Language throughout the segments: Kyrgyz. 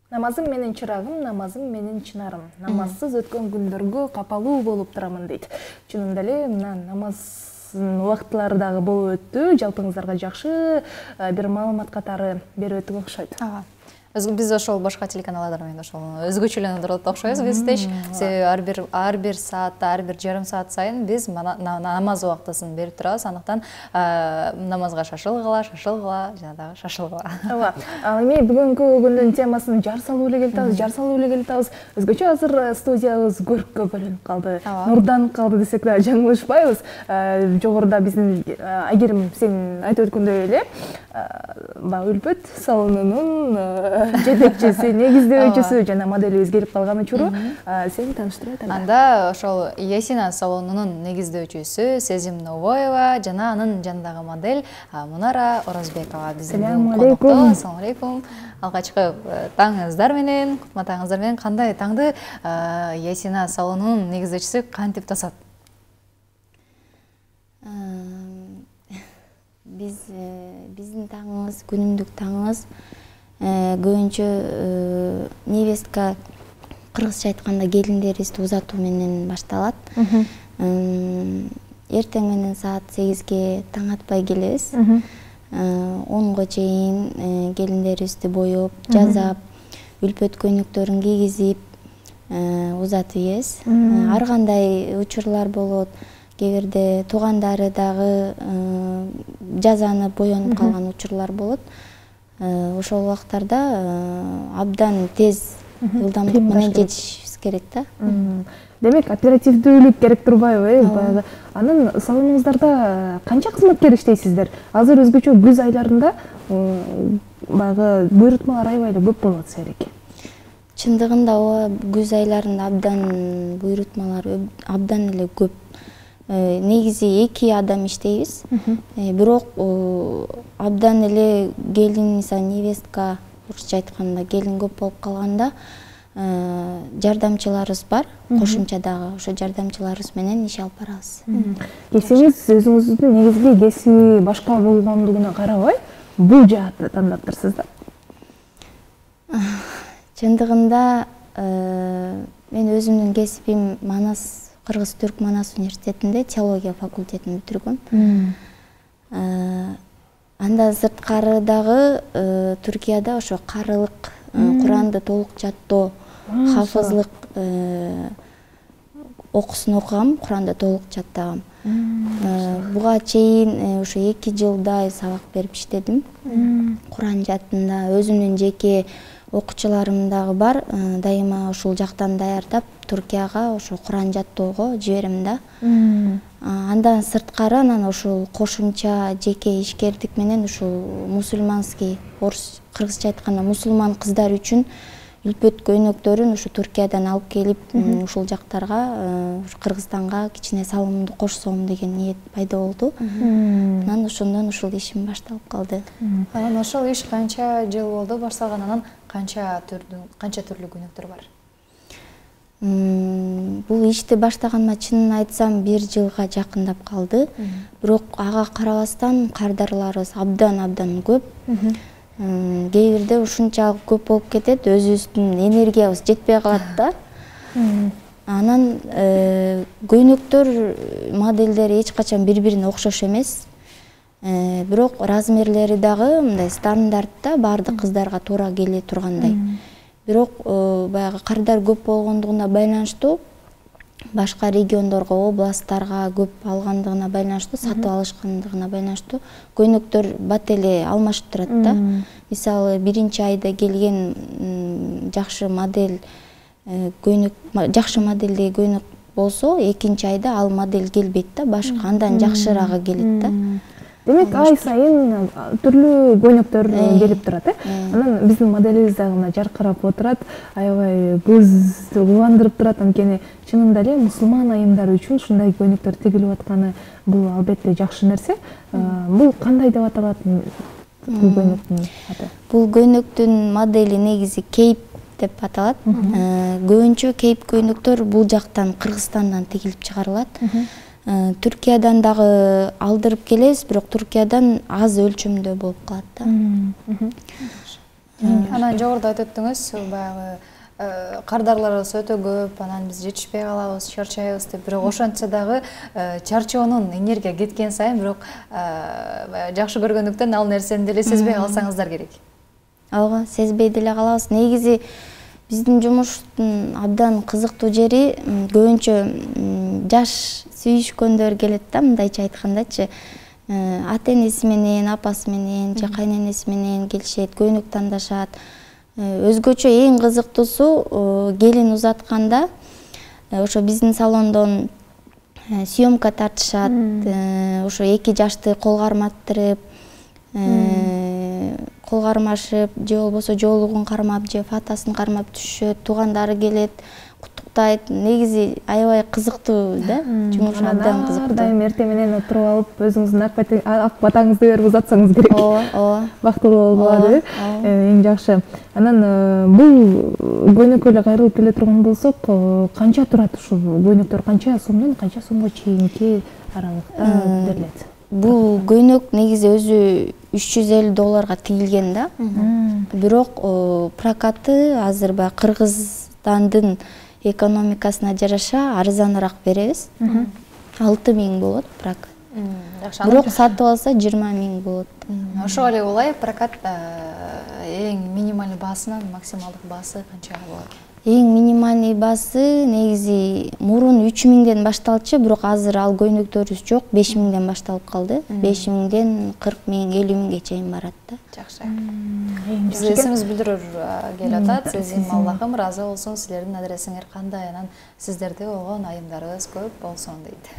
Намазым менен чырагым, намазым менен чынарым. Намазсыз өткөн күндөргө капалуу болуп турамын дейт. Чынында эле мына намаздын убактылары дагы болуп өттү. Жалпыңыздарга жакшы бир маалымат катары берип өттүк окшойт. Биз ошол башка телеканалдар менен ошол өзгөчөлөнүп турат окшойбуз. Биз ар бир саатта, ар бир жарым саат сайын биз намаз убактысын берип турабыз. Андыктан намазга шашылгыла, жана дагы шашылгыла. Ооба. Ал эми бүгүнкү күндүн темасын жар салуу эле келатабыз. Өзгөчө азыр студиябыз көрккө бөлүнүп калды. Нурданып калды десек да жаңылышпайбыз. Жогоруда биздин Айгерим сен айтып өткөндөй эле Үлпөт салонунун жетекчиси, негиздөөчүсү жана моделибиз келип калган учуру сени тааныштырып аталы. Анда ошол Ясина салонунун негиздөөчүсү Сезим Новоева жана анын жанындагы модель Мунара Орозбекова биздин конокто. Ассалам алейкум. Алгачкы таңыңыздар менен, кутма таңыңыздар менен. Кандай таңды Ясина салонунун негиздөөчүсү кантип тосот? Биздин таңыбыз, күнүмдүк таңыбыз көбүнчө невестка, кыргызча айтканда келиндерибизди узатуу менен башталат. Эртең менен саат 8ге таң атпай келебиз. 10го чейин келиндерибизди боеп, жазап, үлпөт көйнөктөрүн кийгизип узатып ийебиз. Ар кандай учурлар болот. Кээ туугандары дагы жазанып, боенуп калган учурлар болот. Ошол убактарда абдан тез ылдамдык менен жетишибиз керек да. Демек, оперативдүүлүк керек турбайбы? Баягы анын салонуңуздарда канча кызматкер иштейсиздер? Азыр өзгөчө күз айларында баягы буйрутмалар аябай эле көп болот серек. Чындыгында күз айларында абдан буйрутмалар абдан эле көп. Негизи 2 адам иштейбиз. Бирок абдан эле келин, невестка, орусча айтканда келин көп болуп калганда жардамчыларыбыз бар. Кошумча дагы ошо жардамчыларыбыз менен иш алып барабыз. Кесиңиз өзүңүздүн негизги кесиби башка болгондугуна карабай, бул жаатты тандаптырсыз да? Чындыгында мен өзүмдүн кесибим Кыргыз-Түрк Манас университетинде теология факультетин бүтүргөм. Анда сырткары дагы Түркияда ошо карылык, Куранды толук жаттоо, хафызлык окуусун окугам, Куранды толук жаттагам. Буга чейин ошо 2 жылдай сабак берип иштедим. Куран жаттында өзүмдүн жеке окуучуларым дагы бар. Дайыма ушул жактан даярдап, Түркияга ошо Куран жаттоого жиберем да. Андан сырткары анан ушул кошумча жеке ишкердик менен ушул мусульманский, кыргызча айтканда мусулман кыздар үчүн үлпөт көйнөктөрүн ушу Түркиядан алып келип, ушул жактарга, Кыргызстанга кичине салымымды кошсом деген ниет пайда болду. Анан ошондон ушул ишим башталып калды. Анан ошол иш канча жыл болду башталганынан, канча түрлүү көйнөктөр бар? Бул ишти баштаганыма чынын айтсам 1 жылга жакындап калды. Бирок ага карабастан кардарларыбыз абдан көп. Кээ бирде ушунчалык көп болуп кетет, өзүбүздүн энергиябыз жетпей калат да. Анан көйнөктөр модельдери эч качан бири-бирине окшош эмес. Бирок размерлери дагы мындай стандартта бардык кыздарга туура келе тургандай. Бирок баягы кардар көп болгондугуна байланыштуу, башка региондорго, областтарга көп алгандыгына байланыштуу, сатып алышкандыгына байланыштуу көйнөктөр бат эле алмашып турат да. Мисалы, 1-чи айда келген жакшы модель көйнөк, жакшы модельдеги көйнөк болсо, 2-чи айда ал модель келбейт да, башка андан жакшырагы келет да. Демек, ай сайын түрлүү көйнөктөр келип турат, Анан биздин моделибиз дагы мына жаркырап отурат, аябай көздү кубандырып турат. Анткени чынында эле мусулман айымдары үчүн ушундай көйнөктөр тигилип атканы бул албетте жакшы нерсе. Бул кандай деп аталат бул көйнөктүн аты? Бул көйнөктүн модели негизи кейп деп аталат. Көбүнчө кейп көйнөктөр бул жактан Кыргызстандан тигилип чыгарылат. Түркиядан дагы алдырып келебиз, бирок Түркиядан аз өлчөмдө болуп калат да. Анан жогоруда айтып өттүңүз, баягы кардарларыбыз өтө көп, анан биз жетишпей калабыз, чарчайбыз деп. Бирок ошентсе дагы чарчоонун энергия кеткен сайын бирок жакшы көргөндүктөн ал нерсени деле сезбей калсаңыздар керек. Ооба, сезбей деле калабыз. Негизи биздин жумуштун абдан кызыктуу жери көбүнчө жаш сүйүшкөндөр келет да, мындайча айткандачы. Ата энеси менен, апасы менен, же кайненеси менен келишет, көйнөк тандашат. Өзгөчө эң кызыктуусу келин узатканда ошо биздин салондон съемка тартышат. Ошо эки жашты кол карматтырып, кол кармашып, же болбосо жоолугун кармап, же фатасын кармап түшүшөт. Туугандары келет, куттуктайт. Негизи аябай кызыктуу да, жумуш абдан кызыктуу. Дайым эртең менен отуруп алып, өзүңүздүн ак батаңызды берип узатсаңыз керек. Ооба. Бактылуу болуп калат, эң жакшы. Анан бул көйнөккө кайрылып келе турган болсок, канча турат ушул көйнөктөр, канча сомдон канча сомго чейинки аралыкта берилет? Бул көйнөк негизи өзү $350 тигилген да. Бирок прокаты азыр баягы Кыргызстандын экономикасына жараша арзаныраак беребиз. 6000 болот прокат. Бирок сатып алса 20000 болот. Ошого эле улай прокат эң минималдуу баасынан максималдык баасы канча болот? Эң минимальный баасы негизи мурун 3000ден башталчу, бирок азыр ал көйнөктөрүбүз жок, 5000ден башталып калды. 5000ден 40000, 50000ге чейин барат да. Жакшы. Бизге эсимиз билдирүүр келип атат. Сизин Аллахым ыраазы болсун, силердин адресиңер кандай, анан сиздерде болгон айымдарыбыз көп болсун дейт.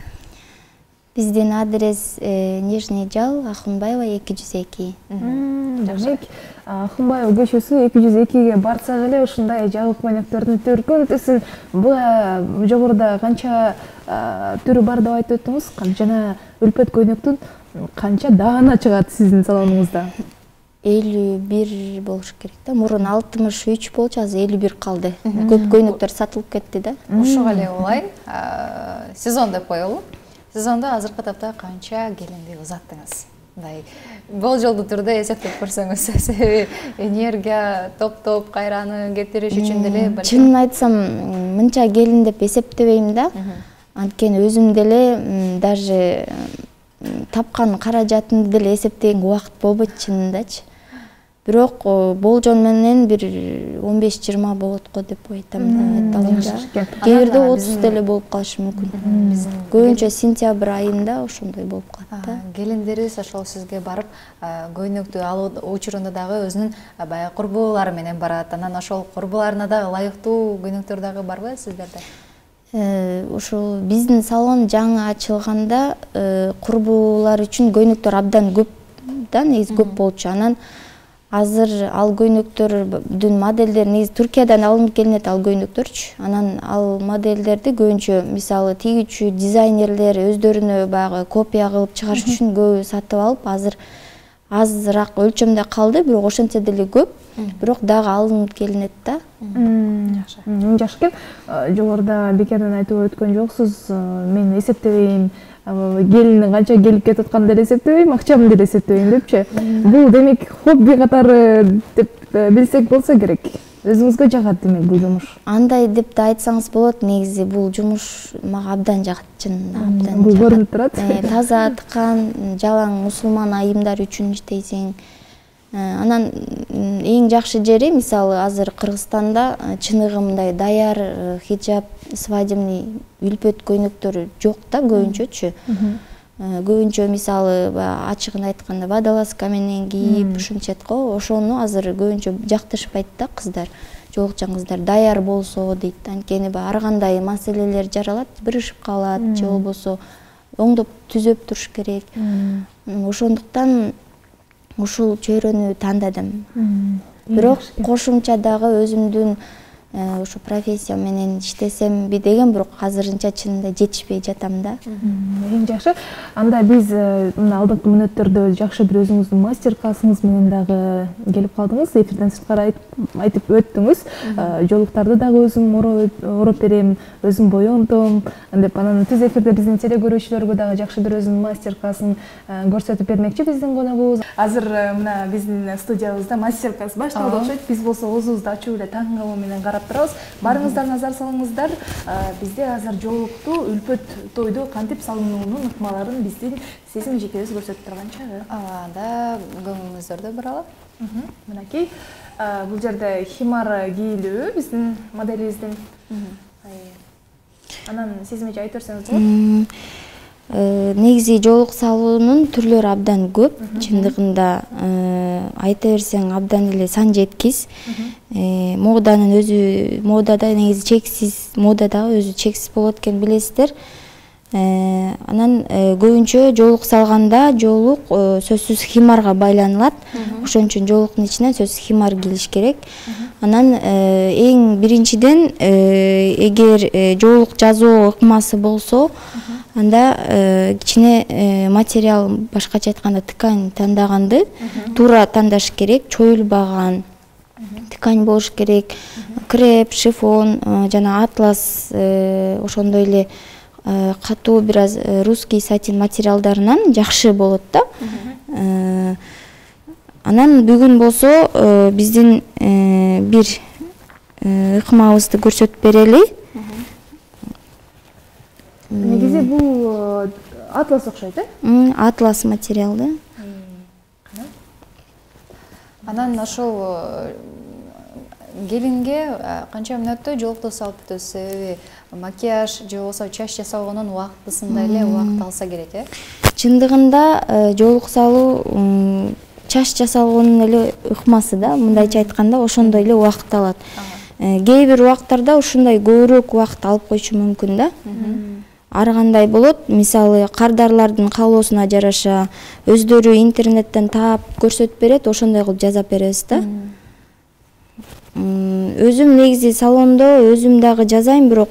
Биздин адрес Нижний Жал, Ахунбаева 202. Демек, Ахунбаева көчөсү 202ге барсак эле ушундай жабык көйнөктөрдүн төркүн түсүн жогоруда канча түрү бар деп айтып өттүңүз. Жана үлпөт көйнөктүн канча даана чыгат сиздин салонуңузда? 51 болуш керек да. Мурун 63 болчу, азыр 51 калды. Көп көйнөктөр сатылып кетти да. Ошого эле улай сезон деп коелу. Сезонда азыркы тапта канча келинди узаттыңыз? Мындай болжолдуу түрдө эсептеп көрсөңүз, себеби энергия топ кайраны кетириш үчүн деле. Чынын айтсам, мынча келин деп эсептебейм да. Анткени өзүм деле даже тапкан каражатымды деле эсептеген убакыт болбойт чынындачы. Бирок болжол менен бир 15-20 болот го деп айтам да. Кээ бирде 30 деле болуп калышы мүмкүн. Көбүнчө сентябрь айында ошондой болуп калат да. Келиндерибиз ошол сизге барып көйнөктү алуу учурунда дагы өзүнүн баягы курбулары менен барат. Анан ошол курбуларына дагы ылайыктуу көйнөктөр дагы барбы сиздерде? Ошол биздин салон жаңы ачылганда курбулар үчүн көйнөктөр абдан көп да, негизи көп болчу. Анан азыр ал көйнөктөрдүн модельдери негизи Түркиядан алынып келинет ал көйнөктөрчү. Анан ал модельдерди көбүнчө мисалы тигүүчү дизайнерлер өздөрүнө баягы копия кылып чыгарыш үчүн көбү сатып алып, азыр азыраак өлчөмдө калды, бирок ошентсе деле көп, бирок дагы алынып келинет да. Жакшы. Жакшы экен. Жогоруда бекерден айтып өткөн жоксуз, мен эсептебейм, келиндин канча келип кетип атканын деле эсептебейм, акчамды деле эсептебейм депчи. Бул демек хобби катары деп билсек болсо керек. Өзүңүзгө жагат демек бул жумуш. Андай деп да айтсаңыз болот, негизи бул жумуш мага абдан жагат, чынында абдан. Бул көрүнүп турат. Таза аткан, жалаң мусулман айымдар үчүн иштейсиң. Анан эң жакшы жери мисалы азыр Кыргызстанда чыныгы мындай даяр хиджаб, свадебный үлпөт көйнөктөр жок да көбүнчөчү. Көбүнчө мисалы ачыгын айтканда водолазка менен кийип ушинчет го, ошону азыр көбүнчө жактырышпайт да кыздар. Жолукчан кыздар даяр болсо дейт. Анткени ар кандай маселелер жаралат, бырышып калат, же болбосо оңдоп түзөп туруш керек. Ошондуктан ушул чөйрөнү тандадым. Бирок кошумча дагы өзүмдүн ушу профессия менен иштесемби деген, бирок азырынча чынында жетишпей жатам да. Эң жакшы. Анда биз мына алдыңкы мүнөттөрдө жакшы бир өзүңүздүн мастер классыңыз менен дагы келип калдыңыз, эфирден сырткары айтып өттүңүз. Жолуктарды дагы өзүм ороп берем, өзүм боёнтом деп, анан түз эфирде биздин теле көрүүчүлөргө дагы жакшы бир өзүнүн мастер классын көрсөтүп бермекчи биздин коногубуз. Азыр мына биздин студиябызда мастер класс башталды окшойт. Биз болсо оозубузду ачуу эле таң калуу менен карап турабыз. Барыңыздар, назар салыңыздар. Бизде азыр жолукту үлпөт тойду кантип салынуунун ыкмаларын биздин сезим жекебиз көрсөтүп турган чагы. Анда көңүлүңүздөрдү буралы. Мынакей бул жерде химар кийилүү биздин моделибиздин. Анан сезимче айтып берсеңиз болот. Негизи жолук салуунун түрлөрү абдан көп. Чындыгында айта берсең абдан эле сан жеткис. Моданын өзү, модада негизи чексиз, модадагы өзү чексиз болот экен, билесиздер. Анан көбүнчө жолук салганда жолук сөзсүз химарга байланылат. Ошон үчүн жолуктун ичине сөзсүз химар кийилиш керек. Анан эң биринчиден эгер жолук жазуу ыкмасы болсо, анда кичине материал, башкача айтканда ткань тандаганды туура тандаш керек, чоюлбаган ткань болуш керек. Креп, шифон, жана атлас, ошондой эле катуу бир аз русский сатин материалдарынан жакшы болот да. Анан бүгүн болсо биздин бир ыкмабызды көрсөтүп берели. Негизи бул атлас окшойт, Атлас материалды. Анан ошол келинге канча мүнөттө жолукту салып өтөсүз? Себеби макияж же болбосо чач жасалгонун убактысында эле убакыт алса керек, Чындыгында жолук салуу чач жасалгонун эле ыкмасы да, мындайча айтканда ошондой эле убакыт алат. Кээ бир убактарда ушундай көбүрөөк убакыт алып койчу мүмкүн да. Ар кандай болот, мисалы кардарлардын каалоосуна жараша өздөрү интернеттен таап көрсөтүп берет, ошондой кылып жасап беребиз да. Өзүм негизи салондо өзүм дагы жазайм, бирок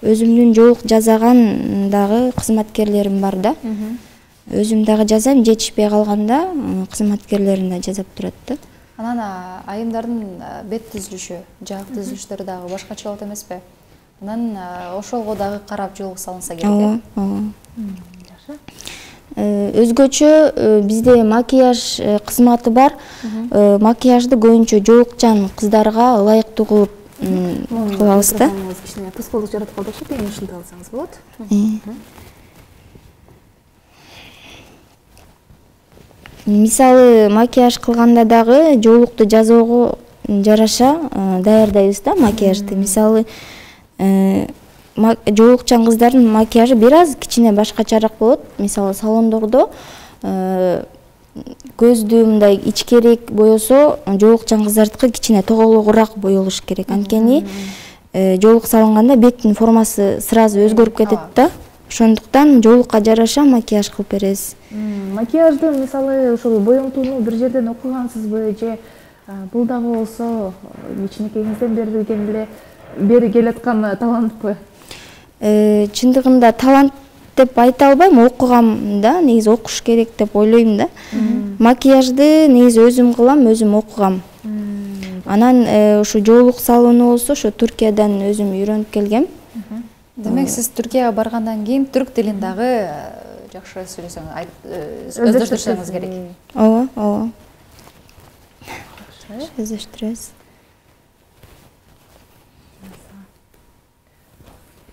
өзүмдүн жолук жасаган дагы кызматкерлерим бар да. Өзүм дагы жазайм, жетишпей калганда кызматкерлерим да жасап турат да. Анан айымдардын бет түзүлүшү, жаак түзүлүштөрү дагы башкача болот эмеспи? Анан ошолго дагы карап жолук салынса керек, Жакшы. Өзгөчө бизде макияж кызматы бар. Макияжды көбүнчө жолукчан кыздарга ылайыктуу кылып кылабыз да. Кичине тоскоолдук жаратып калды окшойт, эми ушинтип алсаңыз болот. Мисалы макияж кылганда дагы жолукту жасоого жараша даярдайбыз да макияжды. Мисалы жолукчан кыздардын макияжы бир аз кичине башкачараак болот. Мисалы салондордо көздү мындай ичкерээк боесо, жолукчан кыздардыкы кичине тоголугураак боелуш керек. Анткени жолук салынганда беттин формасы сразу өзгөрүп кетет да. Ошондуктан жолукка жараша макияж кылып беребиз. Макияжды мисалы ошол боемтууну бир жерден окугансызбы же бул дагы болсо кичинекейиңизден бери келаткан талантпы? Чындыгында талант деп айта албайм, окугам да, негизи окуш керек деп ойлойм да. Макияжды негизи өзүм кылам, өзүм окугам. Анан ушу жолук салууну болсо ошо Түркиядан өзүм үйрөнүп келгем. Демек сиз Түркияга баргандан кийин түрк тилин дагы жакшы сүйлөсөңүз, өздөштүрсөңүз керек. Ооба. Өздөштүрөбүз.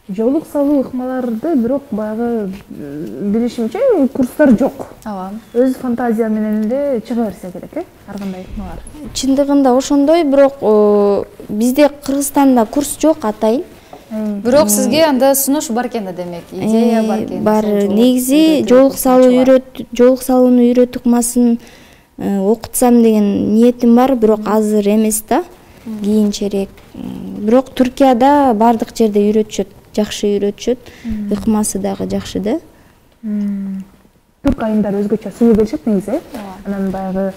Жолук салуу ыкмаларды бирок баягы билишимче курстар жок. Өз фантазия менен эле чыга берсе керек, ар кандай ыкмалар. Чындыгында ошондой, бирок бизде Кыргызстанда курс жок атайын. Бирок сизге анда сунуш бар экен да, демек, идея бар экен. Бар. Негизи жолук салууну үйрөтүп ыкмасын окутсам деген ниетим бар, бирок азыр эмес да. Кийинчерээк. Бирок Түркияда бардык жерде үйрөтүшөт, жакшы үйрөтүшөт. Ыкмасы дагы жакшы да. Түрк айымдары өзгөчө сүйүү беришет негизи. Анан баягы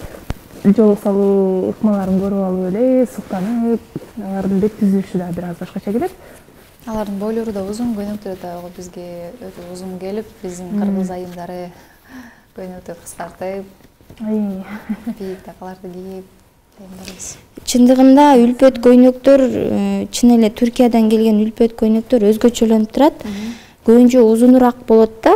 жолук салуу ыкмаларын көрүп алып эле суктанып, алардын бет түзүлүшү да бир аз башкача келет. Алардын бойлору да узун, көйнөктөрү да бизге өтө узун келип, биздин кыргыз айымдары көйнөктү кыскартып, бийик такаларды кийип дегендербиз. Чындыгында үлпөт көйнөктөр, чын эле Түркиядан келген үлпөт көйнөктөр өзгөчөлөнүп турат. Көбүнчө узунураак болот да.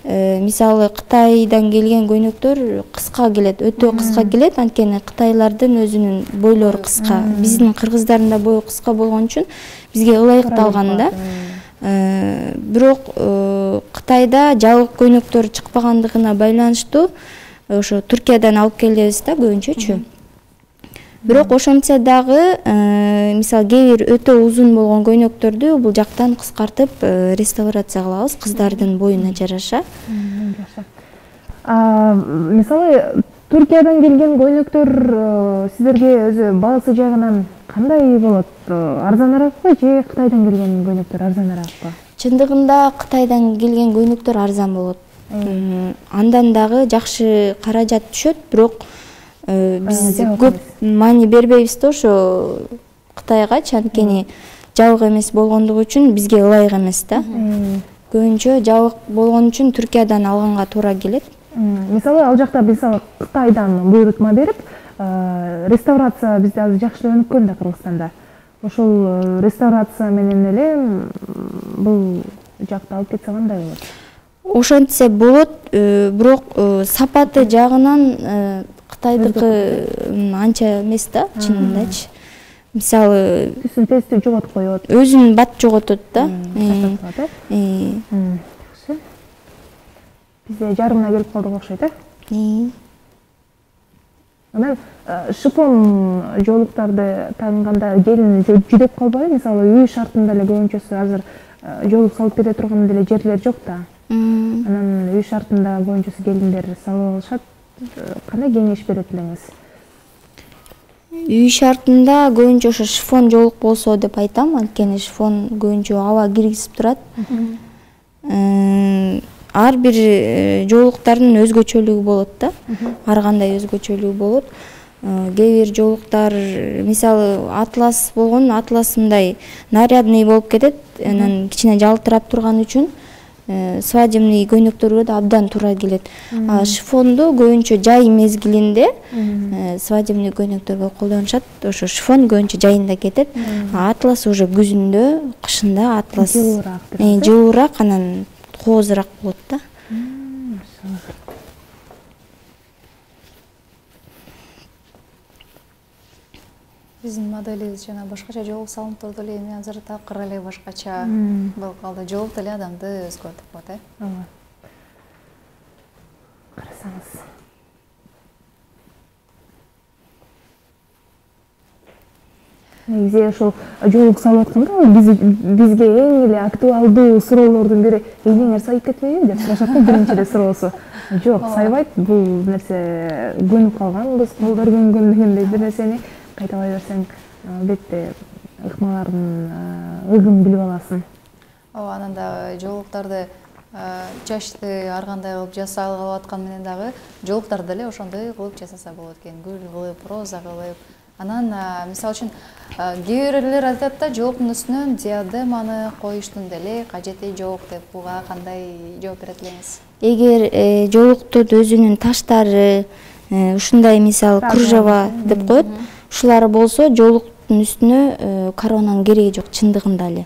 Мисалы Кытайдан келген көйнөктөр кыска келет, өтө кыска келет, анткени кытайлардын өзүнүн бойлору кыска. Биздин кыргыздардын да бою кыска болгон үчүн бизге ылайыкталган да. Бирок Кытайда жабык көйнөктөр чыкпагандыгына байланыштуу ошо Түркиядан алып келебиз да көбүнчөчү. Бирок ошентсе дагы, мисалы кээ бир өтө узун болгон көйнөктөрдү бул жактан кыскартып реставрация кылабыз кыздардын боюна жараша. Мисалы Түркиядан келген көйнөктөр сиздерге өзү баасы жагынан кандай болот? Арзаныракпы же Кытайдан келген көйнөктөр арзаныракпы? Чындыгында Кытайдан келген көйнөктөр арзан болот. Андан дагы жакшы каражат түшөт, бирок биз көп маани бербейбиз да ошо Кытайга, анткени жабык эмес болгондугу үчүн бизге ылайык эмес да. Көбүнчө жабык болгон үчүн Түркиядан алганга туура келет. Мисалы ал жакта мисалы Кытайдан буйрутма берип, реставрация бизде азыр жакшыланып да Кыргызстанда. Ошол реставрация менен эле бул жакта алып кетсе кандай болот? Ошентсе болот, бирок сапаты жагынан Кытайдыкы анча эмес да, чынындачы. Мисалы, түсүн тез жоготуп коет. Өзүнүн бат жоготот да. Бизде жарымына келип калдык окшойт, Анан шифон жолуктарды тагынганда келин жүдөп калбайбы? Мисалы, үй шартында эле көбүнчөсү азыр жолук салып бере турган деле жерлер жок да. Анан үй шартында көбүнчөсү келиндер салып алышат. Кандай кеңеш берет элеңиз? Үй шартында көбүнчө ошо шифон жолук болсо деп айтам, анткени шифон көбүнчө аба киргизип турат. Ар бир жолуктардын өзгөчөлүгү болот да. Ар кандай өзгөчөлүгү болот. Кээ бир жолуктар, мисалы атлас болгон, атлас мындай нарядный болуп кетет, анан кичине жалтырап турган үчүн свадебный көйнөктөргө да абдан туура келет. Шифонду көбүнчө жай мезгилинде свадебный көйнөктөргө колдонушат. Ошо шифон көбүнчө жайында кетет. Атлас уже күзүндө, кышында атлас жылуураак, анан коозураак болот да. Биздин моделибиз жана башкача жолук салынып турду эле, эми азыр такыр эле башкача болуп калды. Жолук деле адамды өзгөртүп коет, Ооба. Карасаңыз. Негизи ошол жолук салып атканда бизге эң эле актуалдуу суроолордун бири эңиңер сайып кетпейби деп сурашат да, биринчи эле суроосу. Жок, сайбайт, бул нерсе көнүп калганбыз, колдор көнгөн дегендей бир нерсени кайталай берсең, албетте ыкмаларын ыгын билип аласың. Ооба, анан да жолуктарды чачты ар кандай кылып жасалып алып аткан менен дагы жолуктарды деле ошондой кылып жасаса болот экен, гүл кылып, роза кылып. Анан мисалы үчүн кээ бирлер айтат да, жолуктун үстүнө диадеманы коюштун деле кажети жок деп, буга кандай жооп берет элеңиз? Эгер жолуктун өзүнүн таштары, ушундай мисалы кружева деп коет, ушулар болсо жолуктун үстүнө коронанын кереги жок, чындыгында эле.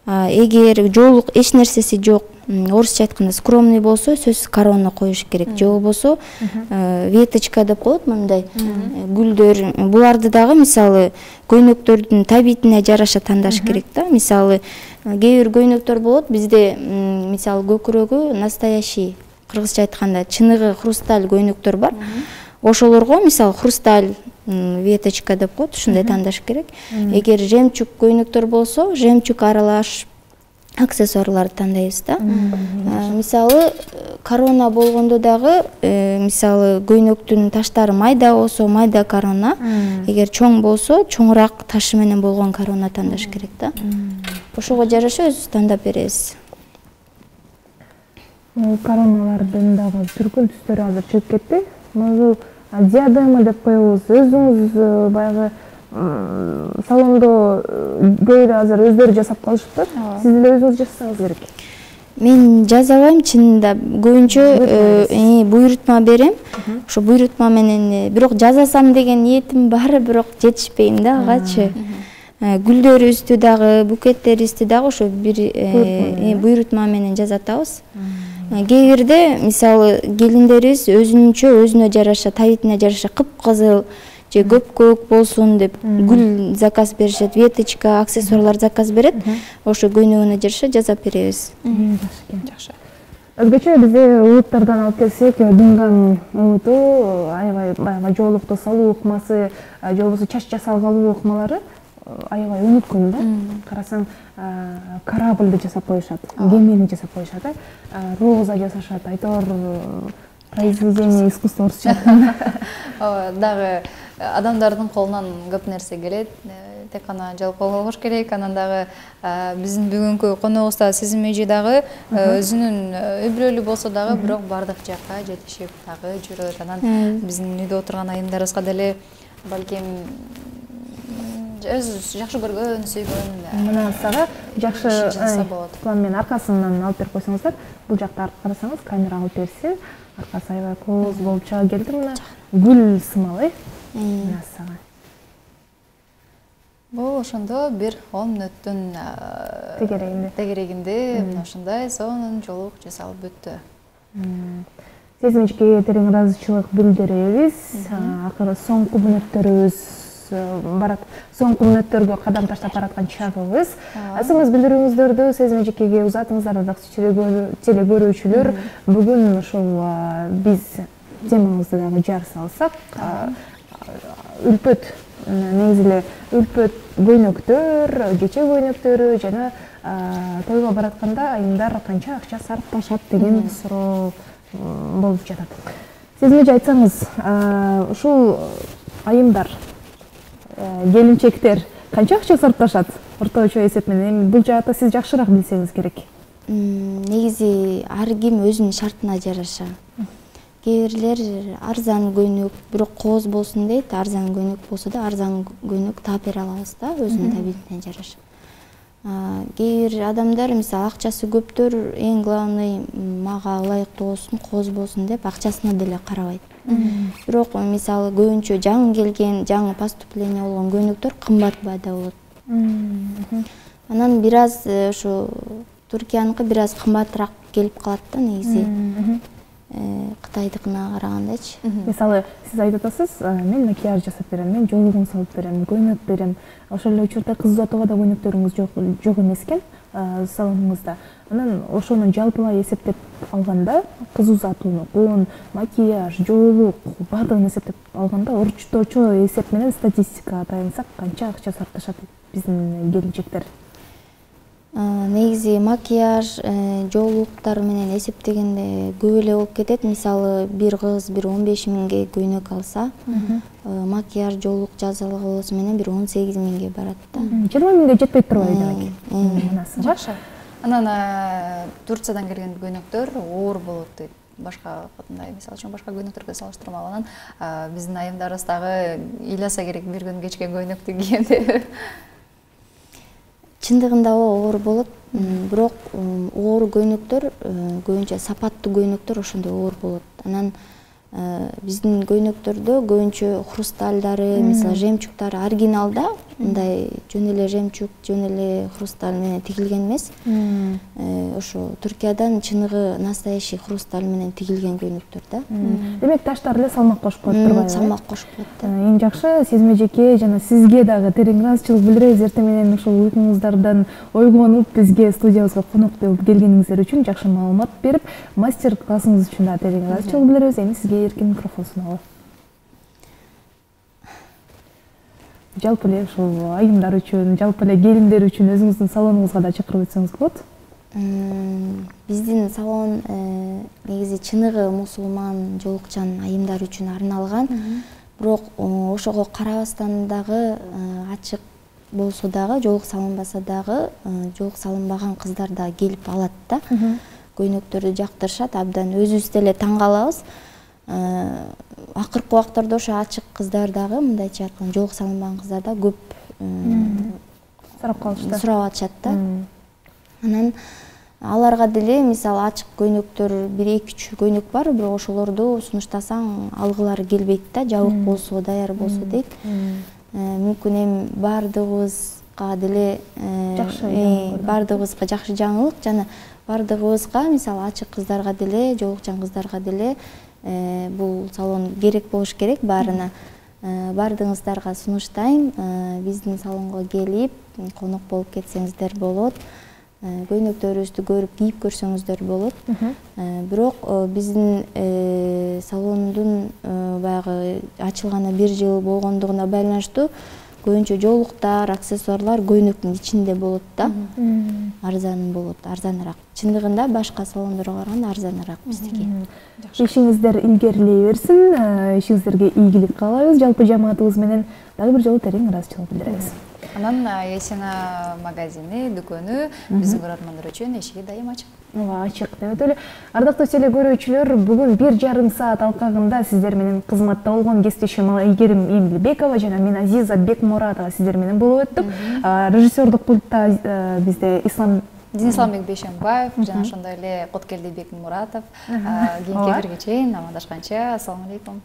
Эгер жолук эч нерсеси жок, орусча айтканда скромный болсо, сөзсүз корона коюш керек. Же болбосо веточка деп коет, мындай гүлдөр. Буларды дагы мисалы көйнөктөрдүн табитине жараша тандаш керек да. Мисалы кээ бир көйнөктөр болот бизде, мисалы көкүрөгү настоящий, кыргызча айтканда чыныгы хрусталь көйнөктөр бар. Ошолорго мисалы хрусталь веточка деп коет, ушундай тандаш керек. Эгер жемчуг көйнөктөр болсо, жемчуг аралаш аксессуарларды тандайбыз да. Мисалы корона болгондо дагы, мисалы көйнөктүн таштары майда болсо, майда корона, эгер чоң болсо, чоңураак ташы менен болгон корона тандаш керек да. Ошого жараша өзүбүз тандап беребиз. Короналардын дагы түркүн түстөрү азыр чыгып кетти. Бул диадема деп коебуз. Өзүңүз баягы салондо көбү азыр өздөрү жасап калышыптыр. Сиз деле өзүңүз жасасаңыз керек. Мен жазабайм, чынында көбүнчө буйрутма берем. Ошо буйрутма менен бирок жазасам деген ниетим бар, бирок жетишпейм да агачы. Гүлдөрүбүздү дагы, букеттерибизди дагы ошо бир буйрутма менен жасатабыз. Кээ бирде мисалы келиндерибиз өзүнө жараша, табитине жараша кыпкызыл же көк болсун деп гүл заказ беришет, веточка, аксессуарлар заказ берет. Ошо көйнөгүнө жараша жасап беребиз. Жакшы. Өзгөчө бизде улуттардан алып келсек, дунган улуту аябай баягы жоолукту салуу ыкмасы, же болбосо чач жасалгалуу ыкмалары аябай өнүккөн да. Карасаң, корабльды жасап коюшат, кемени жасап коюшат, роза жасашат, айтор произведение искусства урушат. Дагы адамдардын колунан көп нерсе келет. Тек гана жалпоо болбош керек. Анан дагы биздин бүгүнкү коногубуз да Сезим эже дагы өзүнүн үй бүлөлүү болсо дагы бирок бардык жакка жетишип дагы жүрөт. Анан биздин үйдө отурган айымдарыбызга деле балким өзү жакшы көргөн, сүйгөн мына сага жакшы болот. план менен аркасынан алып берип койсоңуздар, бул жакта карасаңыз камера алып берсе, аркасы аябай кооз болуп чыга келди. Мына гүл сымал, мына сага. Бул ошондо бир 10 мүнөттүн тегерегинде мына ушундай сонун жоолук жасалып бүттү. Сезим эжеге терең ыраазычылык билдиребиз. Акыры соңку мүнөттөрүбүз барат. Соңку мүнөттөргө кадам таштап бараткан чагыбыз. Асыңыз билдирүүңүздөрдү Сезим эжекеге узатыңыздар, теле көрүүчүлөр. Бүгүн ушул биз темабызды дагы жар салсак, үлпөт, негизи эле үлпөт көйнөктөр, кече көйнөктөрү жана тойго баратканда айымдар канча акча сарпташат деген суроо болуп жатат. Сезим эже, айтсаңыз, ушул айымдар, келинчектер канча акча сарпташат орточо эсеп менен? Бул жаатта сиз жакшыраак билсеңиз керек. Негизи ар ким өзүнүн шартына жараша. Кээ бирлер арзан көйнөк, бирок кооз болсун дейт. Арзан көйнөк болсо да арзан көйнөк таап бере алабыз да, өзүнүн табитине жараша. Кээ бир адамдар мисалы акчасы көптөр, эң главный мага ылайыктуу болсун, кооз болсун деп акчасына деле карабайт. Бирок мисалы көбүнчө жаңы келген, жаңы поступление болгон көйнөктөр кымбат баада болот. Анан бир аз ошо Туркияныкы бир аз кымбатыраак келип калат да негизи. Кытайдыкына карагандачы. Мисалы, сиз айтып атасыз, мен макияж жасап берем, мен жоолугун салып берем, көйнөк берем. Ошол эле учурда кыз узатууга да көйнөктөрүңүз жок эмес экен салонуңузда. Анан ошону жалпылай эсептеп алганда, кыз узатууну, кон, макияж, жоолук баардыгын эсептеп алганда, орточо эсеп менен статистикага таянсак, канча акча сарпташат биздин келинчектер? Негизи макияж, жоолуктар менен эсептегенде көп эле болуп кетет. Мисалы бир кыз бир 15 миңге көйнөк алса, макияж, жоолук жазалгысы менен бир 18 миңге барат да. 20 миңге жетпей турбайбы демек? Жакшы. Анан Турциядан келген көйнөктөр оор болот дейт. Башка кандай, мисалы үчүн башка көйнөктөргө салыштырмалуу. Анан биздин айымдарыбыз дагы ыйласа керек бир күн кечке көйнөктү кийгенде. Чындыгында оор болот, бирок оор көйнөктөр көбүнчө сапаттуу көйнөктөр ошондой оор болот. Анан биздин көйнөктөрдө көбүнчө хрусталдары, мисалы жемчугтары оригиналда, мындай жөн эле жемчуг, жөн эле хрусталь менен тигилген эмес. Ошо Туркиядан чыныгы настоящий хрусталь менен тигилген көйнөктөр да. Демек таштар эле салмак кошуп коет турбайбы? Салмак кошуп коет да. Эң жакшы, Сезим эжеке жана сизге дагы терең ыраазычылык билдиребиз. Эртең менен ушул уйкуңуздардан ойгонуп бизге студиябызга конок болуп келгениңиздер үчүн, жакшы маалымат берип, мастер классыңыз үчүн да терең ыраазычылык билдиребиз. Эми сизге эркин микрофон суналы. Жалпы эле ушул айымдар үчүн, жалпы эле келиндер үчүн өзүңүздүн салонуңузга да чакырып өтсөңүз болот. Биздин салон негизи чыныгы мусулман жоолукчан айымдар үчүн арналган. Бирок ошого карабастан дагы ачык болсо дагы, жоолук салынбаса дагы, жоолук салынбаган кыздар да келип алат да. Көйнөктөрдү жактырышат, абдан өзүбүз деле таң калабыз. акыркы убактарда ошо ачык кыздар дагы мындайча айтканда жоолук салынбаган кыздар да көп сурап атышат да. Анан аларга деле мисалы ачык көйнөктөр 1-2-3 көйнөк бар, бирок ошолорду сунуштасаң алгылары келбейт да, жабык болсо, даяр болсо дейт. Мүмкүн эми бардыгыбызга деле жакшы жаңылык жана бардыгыбызга мисалы ачык кыздарга деле, жоолукчан кыздарга деле бул салон керек болуш керек баарына. Бардыгыңыздарга сунуштайм, биздин салонго келип конок болуп кетсеңиздер болот. Көйнөктөрүбүздү көрүп кийип көрсөңүздөр болот. Бирок биздин салондун баягы ачылганына 1 жыл болгондугуна байланыштуу көбүнчө жоолуктар, аксессуарлар көйнөктүн ичинде болот да. Арзан болот, арзаныраак. Чындыгында башка салондорго караганда арзаныраак биздики. Ишиңиздер илгерилей берсин, ишиңиздерге ийгилик каалайбыз. Жалпы жамаатыбыз менен дагы бир жолу терең ыраазычылык билдиребиз. Анан Есина магазини, дүкөнү биздин көрөрмандар үчүн эшиги дайым ачык. Ачык деп өтөлү. Ардактуу теле көрүүчүлөр, бүгүн 1,5 саат алкагында сиздер менен кызматта болгон кесиптешим Айгерим Эмилбекова жана мен Азиза Бекмуратова сиздер менен болуп өттүк. Режиссердук пультта бизде Денисламбек Бейшенбаев жана ошондой эле Коткелди Бекмуратов. Кийинки эфирге чейин амандашканча, ассаламу алейкум.